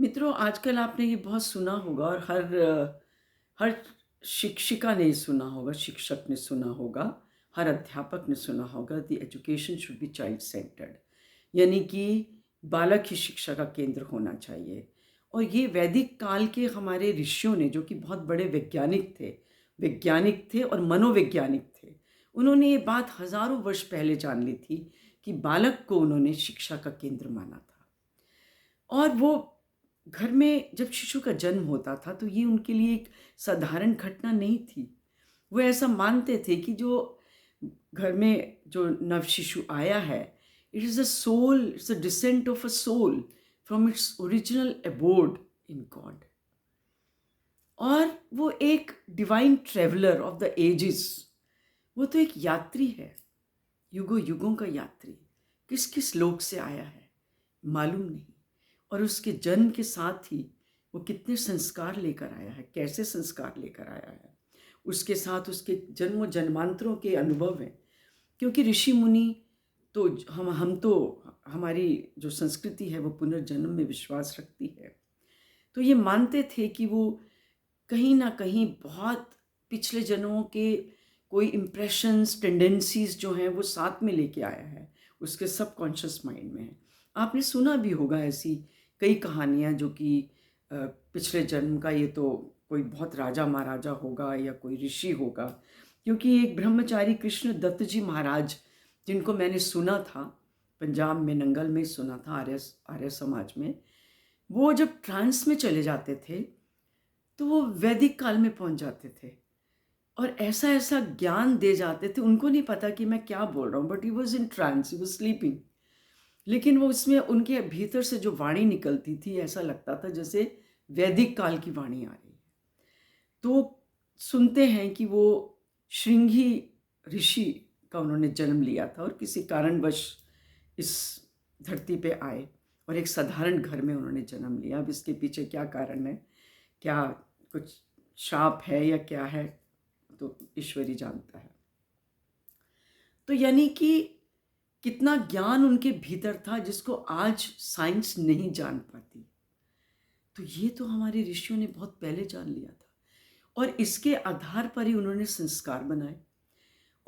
मित्रों, आजकल आपने ये बहुत सुना होगा और हर शिक्षिका ने सुना होगा, शिक्षक ने सुना होगा, हर अध्यापक ने सुना होगा, the education should be child centred. यानी कि बालक ही शिक्षा का केंद्र होना चाहिए। और ये वैदिक काल के हमारे ऋषियों ने, जो कि बहुत बड़े वैज्ञानिक थे और मनोवैज्ञानिक थे, उन्होंने ये बात हजारों वर्ष पहले जान ली थी कि बालक को उन्होंने शिक्षा का केंद्र माना था। और वो घर में जब शिशु का जन्म होता था तो ये उनके लिए एक साधारण घटना नहीं थी। वो ऐसा मानते थे कि जो घर में जो नव शिशु आया है, it is a soul, it's a descent of a soul from its original abode in God. और वो एक divine traveller of the ages, वो तो एक यात्री है, युगों युगों का यात्री। किस किस लोक से आया है मालूम नहीं। और उसके जन्म के साथ ही वो कितने संस्कार लेकर आया है, कैसे संस्कार लेकर आया है, उसके साथ उसके जन्म जन्मांतरों के अनुभव हैं। क्योंकि ऋषि मुनि तो हम तो हमारी जो संस्कृति है वो पुनर्जन्म में विश्वास रखती है। तो ये मानते थे कि वो कहीं ना कहीं बहुत पिछले जन्मों के कोई इम्प्रेशंस, टेंडेंसीज जो हैं वो साथ में लेके आया है, उसके सबकॉन्शियस माइंड में है। आपने सुना भी होगा ऐसी कई कहानियाँ जो कि पिछले जन्म का, ये तो कोई बहुत राजा महाराजा होगा या कोई ऋषि होगा। क्योंकि एक ब्रह्मचारी कृष्ण दत्त जी महाराज, जिनको मैंने सुना था पंजाब में, नंगल में सुना था, आर्य आर्य समाज में, वो जब ट्रांस में चले जाते थे तो वो वैदिक काल में पहुंच जाते थे और ऐसा ऐसा ज्ञान दे जाते थे। उनको नहीं पता कि मैं क्या बोल रहा हूँ, but he was in trance, he was sleeping. लेकिन वो उसमें उनके भीतर से जो वाणी निकलती थी, ऐसा लगता था जैसे वैदिक काल की वाणी आ रही है। तो सुनते हैं कि वो श्रृंगी ऋषि का उन्होंने जन्म लिया था और किसी कारणवश इस धरती पे आए और एक साधारण घर में उन्होंने जन्म लिया। अब इसके पीछे क्या कारण है, क्या कुछ शाप है या क्या है, तो ईश्वर ही जानता है। तो यानी कि कितना ज्ञान उनके भीतर था जिसको आज साइंस नहीं जान पाती। तो ये तो हमारे ऋषियों ने बहुत पहले जान लिया था और इसके आधार पर ही उन्होंने संस्कार बनाए।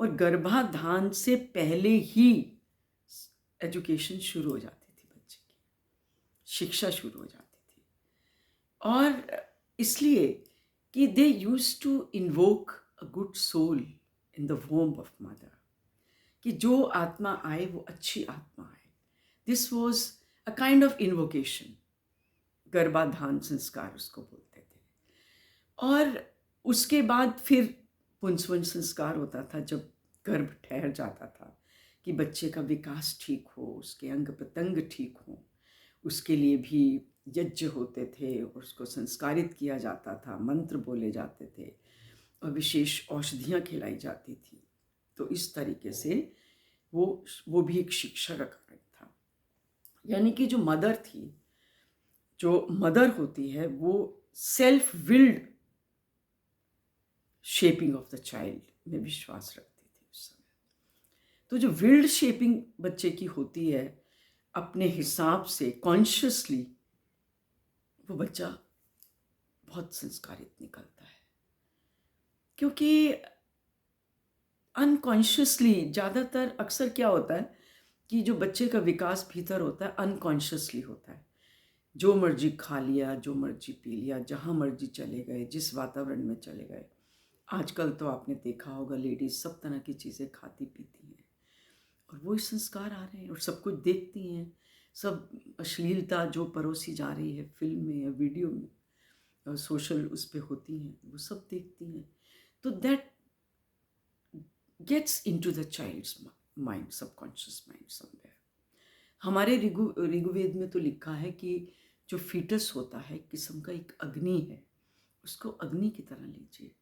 और गर्भाधान से पहले ही एजुकेशन शुरू हो जाती थी, बच्चे की शिक्षा शुरू हो जाती थी। और इसलिए कि they use to invoke a good soul in the womb of mother, कि जो आत्मा आए वो अच्छी आत्मा आए। This was a kind of invocation, गर्भाधान संस्कार उसको बोलते थे। और उसके बाद फिर पुंसवन संस्कार होता था, जब गर्भ ठहर जाता था कि बच्चे का विकास ठीक हो, उसके अंग प्रत्यंग ठीक हो, उसके लिए भी यज्ञ होते थे और उसको संस्कारित किया जाता था, मंत्र बोले जाते थे और विशेष औषधियाँ खिलाई जाती थी। तो इस तरीके से वो भी एक शिक्षा का कार्य था। यानी कि जो मदर थी, जो मदर होती है, वो self willed shaping of the child में विश्वास रखती थी उस समय। तो जो विल्ड शेपिंग बच्चे की होती है, अपने हिसाब से कॉन्शियसली, वो बच्चा बहुत संस्कारित निकलता है। क्योंकि अनकॉन्शियसली ज़्यादातर अक्सर क्या होता है कि जो बच्चे का विकास भीतर होता है अनकॉन्शियसली होता है। जो मर्जी खा लिया, जो मर्जी पी लिया, जहाँ मर्जी चले गए, जिस वातावरण में चले गए। आजकल तो आपने देखा होगा लेडीज सब तरह की चीज़ें खाती पीती हैं और वही संस्कार आ रहे हैं और सब कुछ देखती हैं। सब अश्लीलता जो परोसी जा रही है फिल्म में या वीडियो में और सोशल उस पे होती हैं, वो सब देखती हैं। तो that gets into the child's mind, subconscious mind somewhere. हमारे ऋग्वेद में तो लिखा है कि जो फीटस होता है किस्म का एक अग्नि है, उसको अग्नि की तरह लीजिए।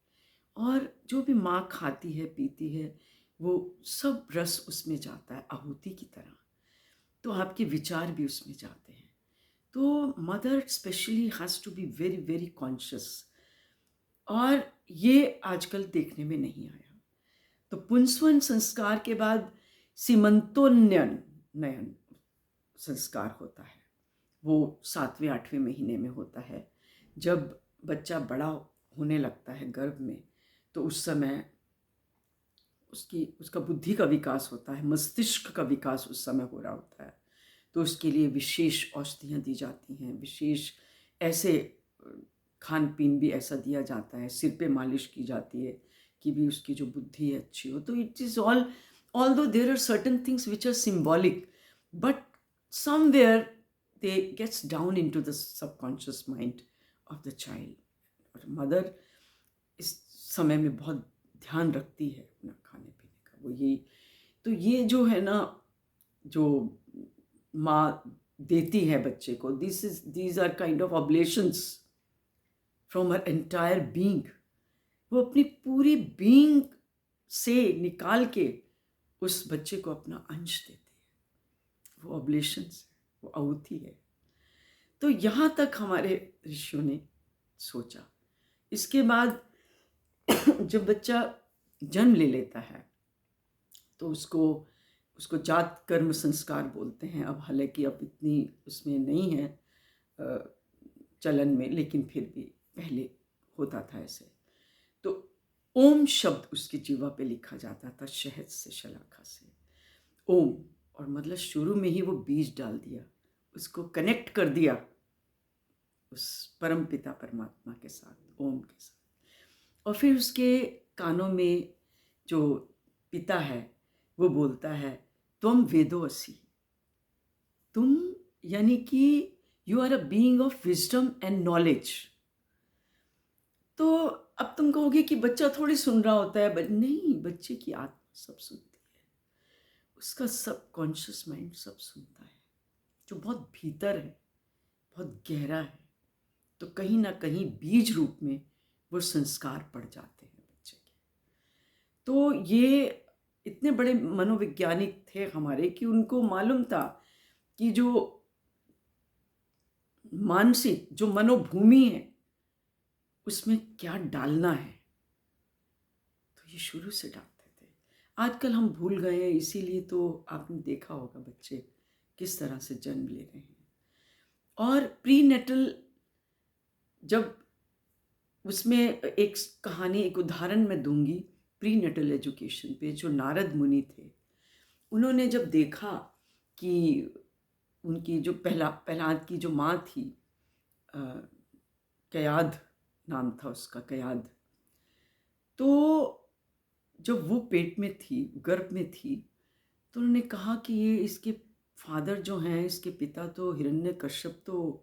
और जो भी माँ खाती है पीती है, वो सब रस उसमें जाता है आहुति की तरह। तो आपके विचार भी उसमें जाते हैं। तो mother specially has to be very very conscious. और ये आजकल देखने में नहीं आया। तो पुंसवन संस्कार के बाद सीमंतोन्नयन नयन संस्कार होता है। वो 7वें 8वें महीने में होता है। जब बच्चा बड़ा होने लगता है गर्भ में, तो उस समय उसका बुद्धि का विकास होता है, मस्तिष्क का विकास उस समय हो रहा होता है। तो उसके लिए विशेष औषधियाँ दी जाती हैं, विशेष ऐसे खान पीन भी ऐसा दिया जाता है, सिर पे मालिश की जाती है कि भी उसकी जो बुद्धि है अच्छी हो। तो it is although there are certain things which are symbolic, but somewhere they gets down into the subconscious mind of the child. और मदर इस समय में बहुत ध्यान रखती है अपना खाने पीने का। वो यही, तो ये जो है ना, जो माँ देती है बच्चे को, these are kind of oblations from her entire being. वो अपनी पूरी बीइंग से निकाल के उस बच्चे को अपना अंश देती है। वो ऑब्लेशंस है, वो आहुति है। तो यहाँ तक हमारे ऋषियों ने सोचा। इसके बाद जब बच्चा जन्म ले लेता है तो उसको जात कर्म संस्कार बोलते हैं। अब हालांकि अब इतनी उसमें नहीं है चलन में, लेकिन फिर भी पहले होता था ऐसे। तो ओम शब्द उसकी जीवा पे लिखा जाता था, शहद से, शलाखा से, ओम। और मतलब शुरू में ही वो बीज डाल दिया, उसको कनेक्ट कर दिया उस परम पिता परमात्मा के साथ, ओम के साथ। और फिर उसके कानों में जो पिता है वो बोलता है, तुम वेदो असी। तुम यानी कि you are a being of wisdom and knowledge. तो अब तुम कहोगे कि बच्चा थोड़ी सुन रहा होता है, बट नहीं, बच्चे की आत्मा सब सुनती है, उसका सब कॉन्शियस माइंड सब सुनता है, जो बहुत भीतर है, बहुत गहरा है। तो कहीं ना कहीं बीज रूप में वो संस्कार पड़ जाते हैं बच्चे के। तो ये इतने बड़े मनोवैज्ञानिक थे हमारे कि उनको मालूम था कि जो मानसिक, जो मनोभूमि है, उसमें क्या डालना है। तो ये शुरू से डालते थे। आजकल हम भूल गए हैं, इसीलिए तो आपने देखा होगा बच्चे किस तरह से जन्म ले रहे हैं। और प्री नेटल, जब उसमें एक कहानी, एक उदाहरण मैं दूंगी प्री नेटल एजुकेशन पे। जो नारद मुनि थे, उन्होंने जब देखा कि उनकी जो प्रहलाद की जो माँ थी, कयाद नाम था उसका, कयाद। तो जब वो पेट में थी, गर्भ में थी, तो उन्होंने कहा कि ये इसके फादर जो हैं, इसके पिता तो हिरण्यकश्यप तो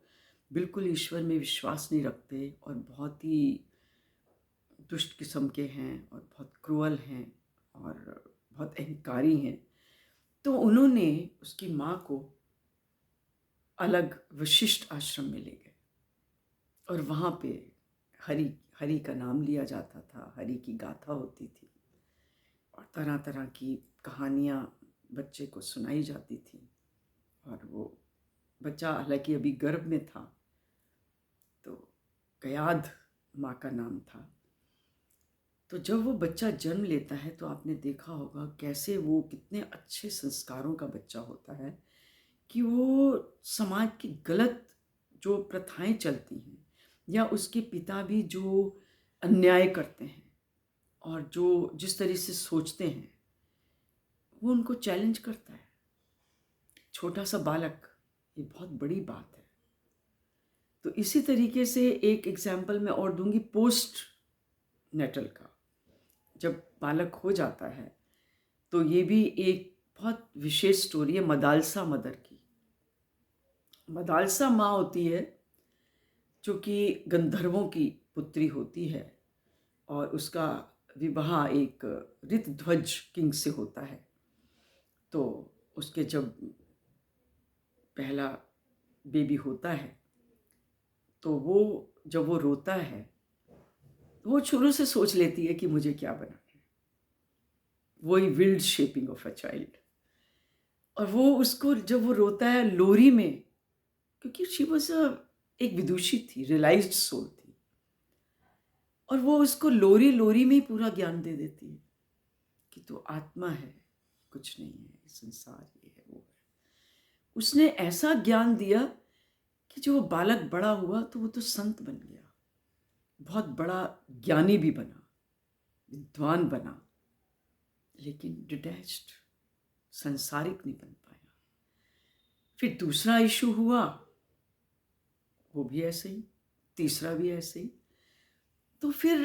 बिल्कुल ईश्वर में विश्वास नहीं रखते और बहुत ही दुष्ट किस्म के हैं और बहुत क्रूअल हैं और बहुत अहंकारी हैं। तो उन्होंने उसकी माँ को अलग वशिष्ठ आश्रम में ले गए और वहाँ पे हरि हरि का नाम लिया जाता था, हरि की गाथा होती थी और तरह तरह की कहानियाँ बच्चे को सुनाई जाती थी। और वो बच्चा हालांकि अभी गर्भ में था, तो कयाद माँ का नाम था। तो जब वो बच्चा जन्म लेता है तो आपने देखा होगा कैसे वो कितने अच्छे संस्कारों का बच्चा होता है कि वो समाज की गलत जो प्रथाएं चलती हैं या उसके पिता भी जो अन्याय करते हैं और जो जिस तरह से सोचते हैं, वो उनको चैलेंज करता है। छोटा सा बालक, ये बहुत बड़ी बात है। तो इसी तरीके से एक एग्जाम्पल मैं और दूंगी पोस्ट नेटल का। जब बालक हो जाता है तो ये भी एक बहुत विशेष स्टोरी है मदालसा मदर की। मदालसा माँ होती है जो कि गंधर्वों की पुत्री होती है और उसका विवाह एक ऋतध्वज किंग से होता है। तो उसके जब पहला बेबी होता है तो वो जब वो रोता है तो वो शुरू से सोच लेती है कि मुझे क्या बनाना है, वही willed shaping of a child. और वो उसको जब वो रोता है लोरी में, क्योंकि शी वॉज एक विदुषी थी, रियलाइज्ड सोल थी, और वो उसको लोरी लोरी में ही पूरा ज्ञान दे देती है कि तू आत्मा है, कुछ नहीं है, संसार ये है वो है। उसने ऐसा ज्ञान दिया कि जो वो बालक बड़ा हुआ तो वो तो संत बन गया, बहुत बड़ा ज्ञानी भी बना, विद्वान बना, लेकिन डिटैच्ड, संसारिक नहीं बन पाया। फिर दूसरा इशू हुआ, वो भी ऐसे ही, तीसरा भी ऐसे ही। तो फिर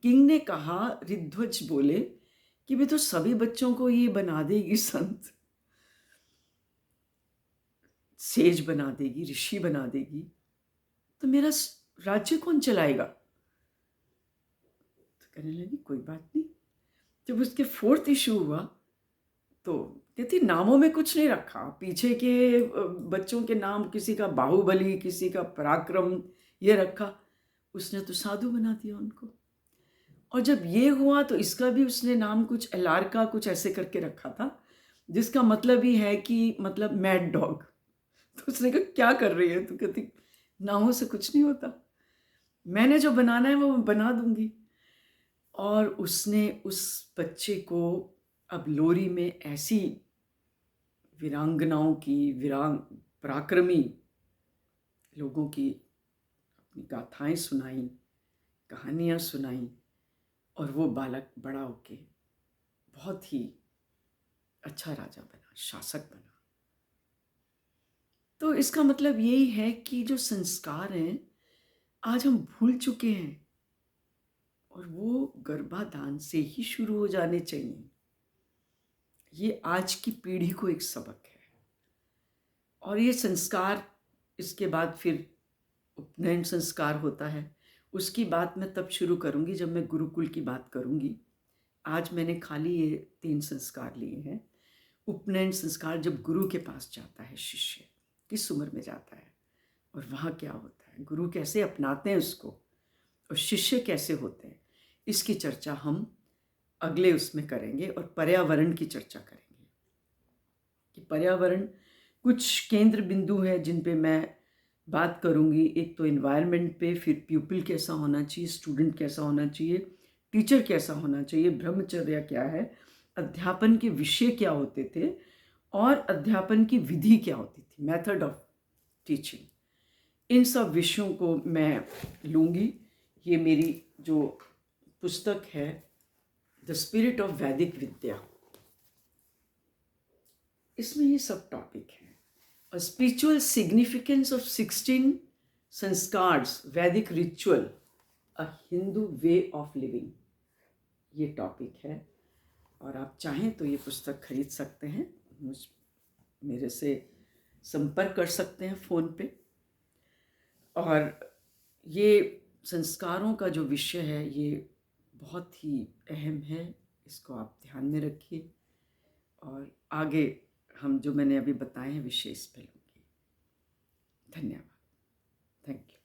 किंग ने कहा, ऋध्वज बोले कि वे तो सभी बच्चों को ये बना देगी संत, सेज बना देगी, ऋषि बना देगी, तो मेरा राज्य कौन चलाएगा? तो कहने लगी कोई बात नहीं। जब उसके फोर्थ इशू हुआ तो कहती नामों में कुछ नहीं रखा, पीछे के बच्चों के नाम, किसी का बाहुबली, किसी का पराक्रम, ये रखा। उसने तो साधु बना दिया उनको। और जब ये हुआ तो इसका भी उसने नाम कुछ एलार का कुछ ऐसे करके रखा था, जिसका मतलब ही है कि मतलब मैड डॉग। तो उसने कहा क्या कर रही है? तो कहती नामों से कुछ नहीं होता, मैंने जो बनाना है वो मैं बना दूंगी। और उसने उस बच्चे को अब लोरी में ऐसी वीरांगनाओं की, पराक्रमी लोगों की अपनी गाथाएं सुनाई, कहानियां सुनाई, और वो बालक बड़ा होके बहुत ही अच्छा राजा बना, शासक बना। तो इसका मतलब यही है कि जो संस्कार हैं आज हम भूल चुके हैं, और वो गर्भाधान से ही शुरू हो जाने चाहिए। ये आज की पीढ़ी को एक सबक है। और ये संस्कार, इसके बाद फिर उपनयन संस्कार होता है, उसकी बात मैं तब शुरू करूंगी जब मैं गुरुकुल की बात करूंगी। आज मैंने खाली ये 3 संस्कार लिए हैं। उपनयन संस्कार जब गुरु के पास जाता है शिष्य, किस उम्र में जाता है, और वहाँ क्या होता है, गुरु कैसे अपनाते हैं उसको, और शिष्य कैसे होते हैं, इसकी चर्चा हम अगले उसमें करेंगे। और पर्यावरण की चर्चा करेंगे कि पर्यावरण, कुछ केंद्र बिंदु है जिन पे मैं बात करूंगी। एक तो इन्वायरमेंट पे, फिर प्यूपिल कैसा होना चाहिए, स्टूडेंट कैसा होना चाहिए, टीचर कैसा होना चाहिए, ब्रह्मचर्य क्या है, अध्यापन के विषय क्या होते थे, और अध्यापन की विधि क्या होती थी, मेथड ऑफ टीचिंग। इन सब विषयों को मैं लूँगी। ये मेरी जो पुस्तक है द स्पिरिट ऑफ वैदिक विद्या, इसमें ये सब टॉपिक है। A spiritual significance of 16 संस्कार्स, वैदिक ritual, a Hindu way of living, ये टॉपिक है। और आप चाहें तो ये पुस्तक खरीद सकते हैं, मेरे से संपर्क कर सकते हैं फ़ोन पे। और ये संस्कारों का जो विषय है ये बहुत ही अहम है, इसको आप ध्यान में रखिए। और आगे हम जो मैंने अभी बताए हैं विषय इस पे लूँगी। धन्यवाद। Thank you.